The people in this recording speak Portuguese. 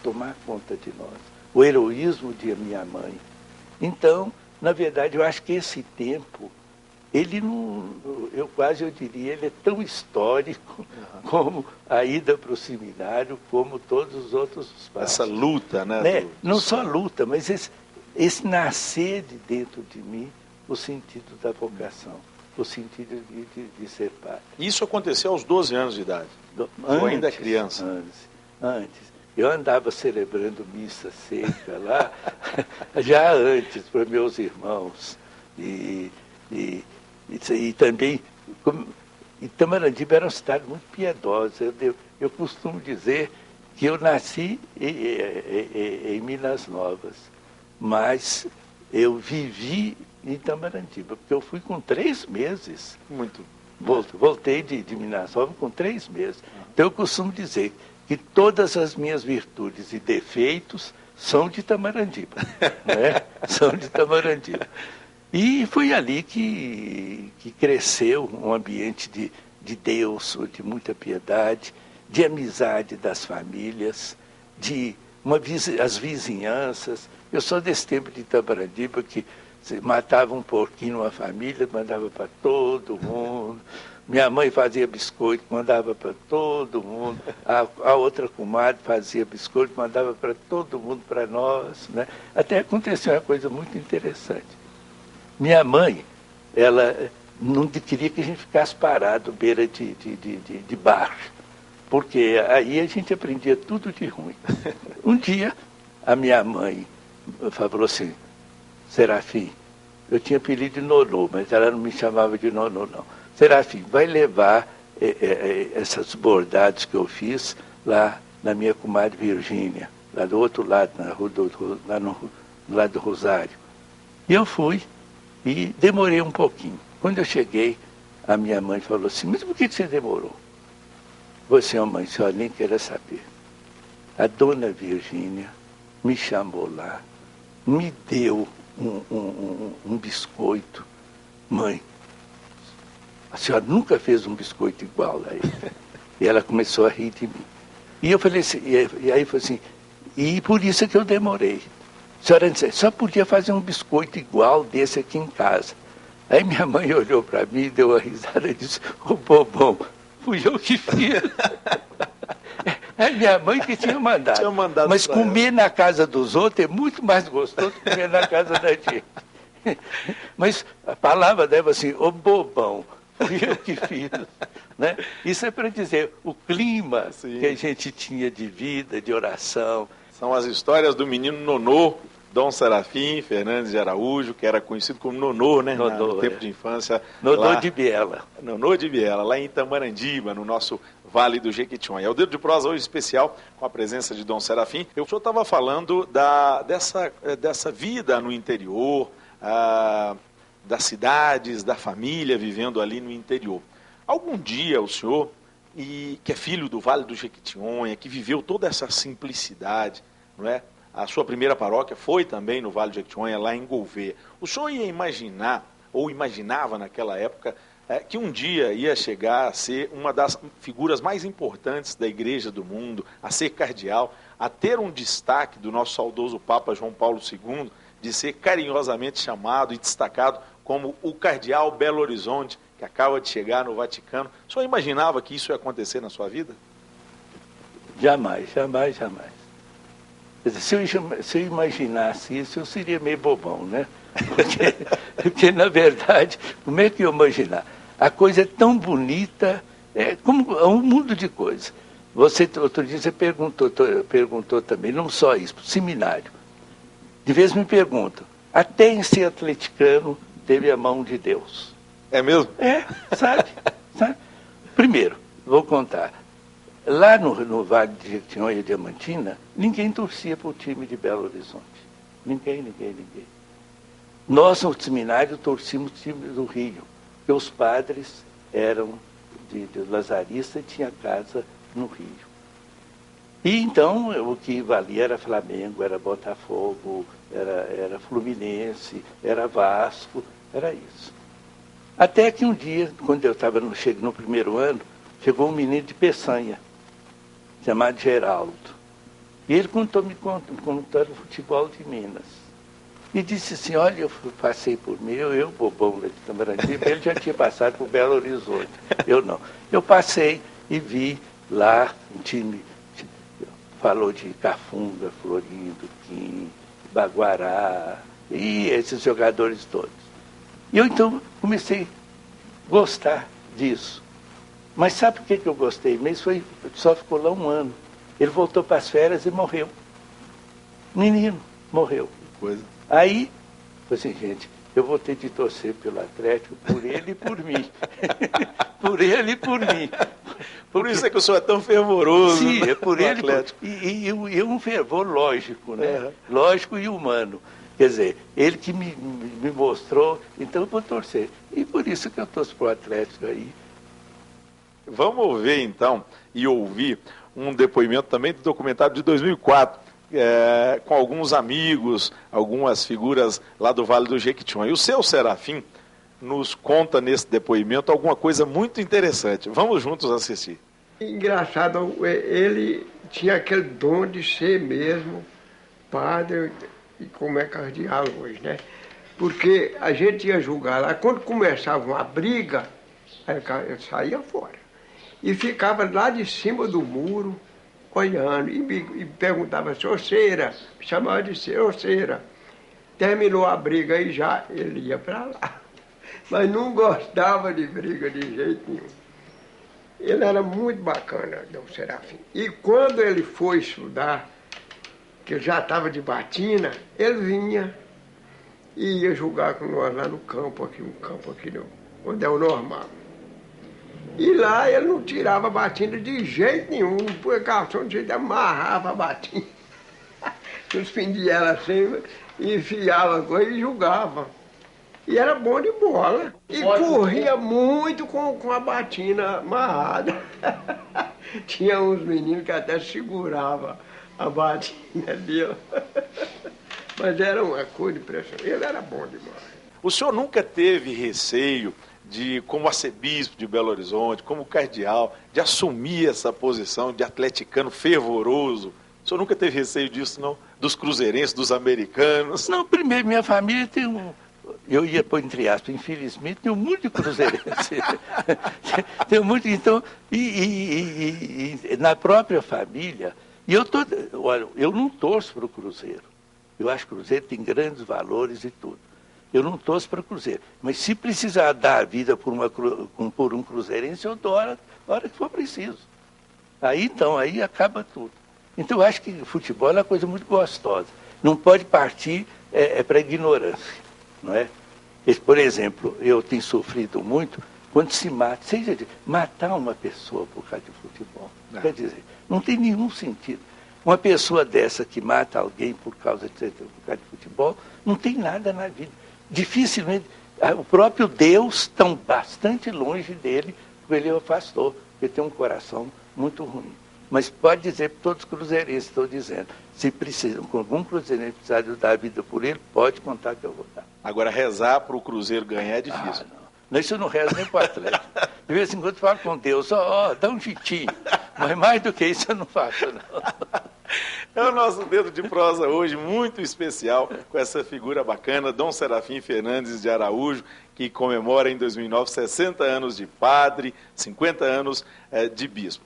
tomar conta de nós. O heroísmo de minha mãe. Então, na verdade, eu acho que esse tempo, ele não, eu diria, ele é tão histórico como a ida para o seminário, como todos os outros passos. Essa luta, né? Não só luta, mas esse nascer de dentro de mim, o sentido da vocação, o sentido de ser padre. Isso aconteceu aos 12 anos de idade? Ou ainda criança? Antes. Eu andava celebrando missa seca lá, já antes, para meus irmãos. E também, Itamarandiba era uma cidade muito piedosa. Eu costumo dizer que eu nasci em Minas Novas, mas eu vivi em Itamarandiba, porque eu fui com 3 meses. Muito. Voltei de Minas Novas com 3 meses. Então eu costumo dizer que todas as minhas virtudes e defeitos são de Itamarandiba. Né? São de Itamarandiba. E foi ali que cresceu um ambiente de Deus, de muita piedade, de amizade das famílias, as vizinhanças. Eu sou desse tempo de Itamarandiba que você matava um porquinho numa família, mandava para todo mundo. Minha mãe fazia biscoito, mandava para todo mundo. A outra comadre fazia biscoito, mandava para todo mundo, para nós. Né? Até aconteceu uma coisa muito interessante. Minha mãe, ela não queria que a gente ficasse parado beira de bar, porque aí a gente aprendia tudo de ruim. Um dia, a minha mãe falou assim, Serafim, eu tinha apelido de Nonô, mas ela não me chamava de Nonô, não. Serafim, vai levar esses bordados que eu fiz lá na minha comadre Virgínia, lá do outro lado, lá no lado do Rosário. E eu fui e demorei um pouquinho. Quando eu cheguei, a minha mãe falou assim, mas por que você demorou? Você, mãe, a senhora nem queira saber. A dona Virgínia me chamou lá, me deu um biscoito. Mãe, a senhora nunca fez um biscoito igual a ele. E ela começou a rir de mim. E eu falei assim, e aí foi assim, e por isso é que eu demorei. A senhora disse, só podia fazer um biscoito igual desse aqui em casa. Aí minha mãe olhou para mim, deu uma risada e disse, ô bobão, fui eu que fiz. É minha mãe que tinha mandado. Mas comer na casa dos outros é muito mais gostoso que comer na casa da gente. Mas a palavra dela assim, ô bobão, fui eu que fiz. Né? Isso é para dizer o clima que a gente tinha de vida, de oração. São as histórias do menino Nonô, Dom Serafim Fernandes de Araújo, que era conhecido como Nonô, né? No tempo de infância. Nonô de Biela. Nonô de Biela, lá em Itamarandiba, no nosso Vale do Jequitinhonha. É o Dedo de Prosa hoje especial, com a presença de Dom Serafim. O senhor estava falando dessa vida no interior, das cidades, da família vivendo ali no interior. Algum dia o senhor, que é filho do Vale do Jequitinhonha, que viveu toda essa simplicidade, não é? A sua primeira paróquia foi também no Vale do Jequitinhonha, lá em Gouveia. O senhor ia imaginar, ou imaginava naquela época, que um dia ia chegar a ser uma das figuras mais importantes da Igreja do mundo, a ser cardeal, a ter um destaque do nosso saudoso Papa João Paulo II, de ser carinhosamente chamado e destacado como o cardeal Belo Horizonte, que acaba de chegar no Vaticano. O senhor imaginava que isso ia acontecer na sua vida? Jamais, jamais, jamais. Quer dizer, se eu imaginasse isso, eu seria meio bobão, né? Porque, na verdade, como é que eu imaginar? A coisa é tão bonita, como um mundo de coisas. Outro dia você perguntou também, não só isso, seminário. De vez me perguntam, até em ser atleticano teve a mão de Deus. É mesmo? Sabe? Primeiro, vou contar. Lá no Vale de Jequitinhonha e Diamantina, ninguém torcia para o time de Belo Horizonte. Ninguém. Nós, no seminário, torcíamos o time do Rio, porque os padres eram de lazarista e tinha casa no Rio. E então, o que valia era Flamengo, era Botafogo, era Fluminense, era Vasco, era isso. Até que um dia, quando eu estava no primeiro ano, chegou um menino de Peçanha, chamado Geraldo. E ele me contando o futebol de Minas. E disse assim, olha, eu passei por mim, eu bobão lá de Tamarandiba, ele já tinha passado por Belo Horizonte, eu não. Eu passei e vi lá um time, falou de Cafunga, Florindo, Kim, Baguará, e esses jogadores todos. E eu então comecei a gostar disso. Mas sabe por que eu gostei mesmo? Só ficou lá um ano. Ele voltou para as férias e morreu. Menino, morreu. Coisa. Aí, assim, gente, eu vou ter de torcer pelo Atlético, por ele e por mim. Por ele e por mim. Por isso é que o senhor é tão fervoroso. Sim, é por ele Atlético. E um fervor lógico, né? Lógico e humano. Quer dizer, ele que me mostrou, então eu vou torcer. E por isso que eu torço para o Atlético aí. Vamos ver, então, e ouvir um depoimento também do documentário de 2004, com alguns amigos, algumas figuras lá do Vale do Jequitinhonha. E o seu Serafim nos conta nesse depoimento alguma coisa muito interessante. Vamos juntos assistir. Engraçado, ele tinha aquele dom de ser mesmo padre e como é cardeal hoje, né? Porque a gente ia julgar lá, quando começava uma briga, eu saía fora. E ficava lá de cima do muro, olhando, e perguntava, senhor Cera, me chamava de senhor Cera. Terminou a briga e já ele ia para lá. Mas não gostava de briga de jeito nenhum. Ele era muito bacana, Dom Serafim. E quando ele foi estudar, que eu já estava de batina, ele vinha e ia jogar com nós lá no campo aqui, onde é o normal. E lá ele não tirava a batina de jeito nenhum, não põe calção de jeito, amarrava a batina, suspendia ela assim, enfiava a coisa e jogava. E era bom de bola. E corria muito com a batina amarrada. Tinha uns meninos que até seguravam a batina dele. Mas era uma coisa impressionante. Ele era bom demais. O senhor nunca teve receio de, como arcebispo de Belo Horizonte, como cardeal, de assumir essa posição de atleticano fervoroso? O senhor nunca teve receio disso, não? Dos cruzeirenses, dos americanos? Não, primeiro, minha família tem eu ia pôr entre aspas, infelizmente, tem um monte de cruzeirense. Tem um monte, então, na própria família, olha, eu não torço para o Cruzeiro. Eu acho que o Cruzeiro tem grandes valores e tudo. Eu não torço para o Cruzeiro. Mas se precisar dar a vida por um cruzeirense, eu dou a hora que for preciso. Aí acaba tudo. Então eu acho que o futebol é uma coisa muito gostosa. Não pode partir para a ignorância, não é? Por exemplo, eu tenho sofrido muito quando se mata. Matar uma pessoa por causa de futebol. Não. Quer dizer, não tem nenhum sentido. Uma pessoa dessa que mata alguém por causa de futebol, não tem nada na vida. Dificilmente, o próprio Deus está bastante longe dele, porque ele o afastou, porque tem um coração muito ruim. Mas pode dizer para todos os cruzeirenses, estou dizendo, se precisam, com algum cruzeirense precisar de eu dar a vida por ele, pode contar que eu vou dar. Agora, rezar para o Cruzeiro ganhar é difícil. Não, isso eu não rezo nem para o Atlético. De vez em quando eu falo com Deus, dá um jeitinho. Mas mais do que isso eu não faço, não. É o nosso Dedo de Prosa hoje, muito especial, com essa figura bacana, Dom Serafim Fernandes de Araújo, que comemora em 2009 60 anos de padre, 50 anos de bispo.